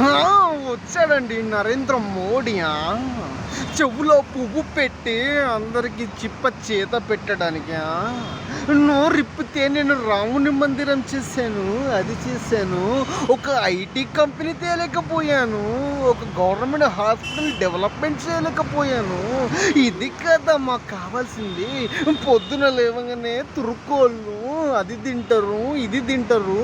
ఆ! వచ్చాడండి నరేంద్ర మోడీయా? చెవులో పువ్వు పెట్టి అందరికి చిప్ప చేత పెట్టడానికా? నోరిప్పితే నేను రాముని మందిరం చేశాను, అది చేశాను. ఒక ఐటీ కంపెనీ తేలేకపోయాను, ఒక గవర్నమెంట్ హాస్పిటల్ డెవలప్మెంట్ చేయలేకపోయాను. ఇది కదా మాకు కావాల్సింది. పొద్దున లేవగానే తురుక్కోళ్ళు అది తింటారు, ఇది తింటారు.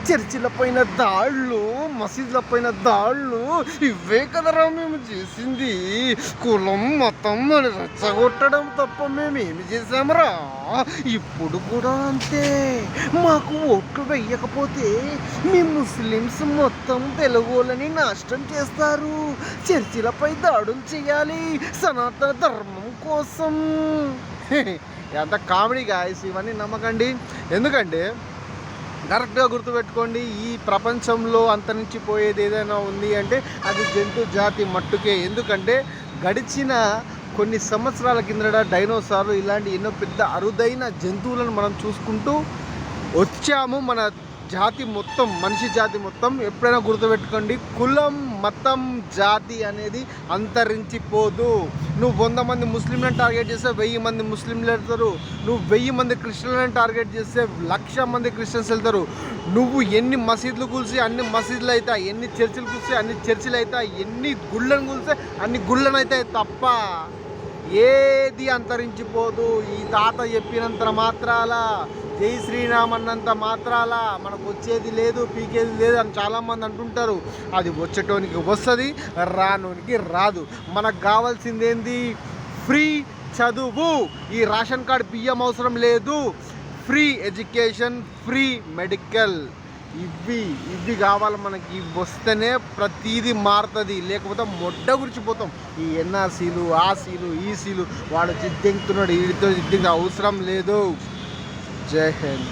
చర్చిల పైన దాళ్ళు, మసీదుల పైన దాళ్ళు, ఇవే కదరా మేము చేసింది. కులం మతం అని రెచ్చగొట్టడం తప్ప మేము ఏమి చేసామరా? ఇప్పుడు కూడా అంతే. మాకు ఓట్లు వెయ్యకపోతే మీ ముస్లిమ్స్ మొత్తం తెలుగులని నాశనం చేస్తారు. చర్చిలపై దాడులు చేయాలి సనాతన ధర్మం కోసం. ఎంత కామెడీ గాయస్, ఇవన్నీ నమ్మకండి. ఎందుకంటే కరెక్ట్గా గుర్తుపెట్టుకోండి, ఈ ప్రపంచంలో అంతరించిపోయేది ఏదైనా ఉంది అంటే అది జంతు జాతి మట్టుకే. ఎందుకంటే గడిచిన కొన్ని సంవత్సరాల కిందట డైనోసార్లు ఇలాంటి ఎన్నో పెద్ద అరుదైన జంతువులను మనం చూసుకుంటూ వచ్చాము. మన జాతి మొత్తం, మనిషి జాతి మొత్తం ఎప్పుడైనా గుర్తుపెట్టుకోండి, కులం మతం జాతి అనేది అంతరించిపోదు. నువ్వు 100 మంది ముస్లింలను టార్గెట్ చేస్తే 1000 మంది ముస్లింలు వెళ్తారు. నువ్వు 1000 మంది క్రిస్టియన్లను టార్గెట్ చేస్తే 1,00,000 మంది క్రిస్టియన్స్ వెళ్తారు. నువ్వు ఎన్ని మసీదులు కూల్చి అన్ని మసీదులు అవుతాయి, ఎన్ని చర్చిలు కూల్చి అన్ని చర్చిలు అవుతాయి, ఎన్ని గుళ్ళను కూల్స్తే అన్ని గుళ్ళను అవుతాయి తప్ప ఏది అంతరించిపోదు. ఈ తాత చెప్పినంత మాత్రాల, జై శ్రీరామ్ అన్నంత మాత్రాల మనకు వచ్చేది లేదు, పీకేది లేదు అని చాలామంది అంటుంటారు. అది వచ్చేటోనికి వస్తుంది, రానోనికి రాదు. మనకు కావాల్సింది ఏంది? ఫ్రీ చదువు. ఈ రేషన్ కార్డు బియ్యం అవసరం లేదు. ఫ్రీ ఎడ్యుకేషన్, ఫ్రీ మెడికల్, ఇవి కావాలి మనకి. ఇవి వస్తేనే ప్రతీది మారుతుంది, లేకపోతే మొడ్డ గురిచిపోతాం. ఈ ఎన్ఆర్సీలు, ఆసీలు, ఈసీలు, వాడు జిద్దెంగుతున్నాడు, వీడితో జిద్దెంగు అవసరం లేదు. జై హింద్.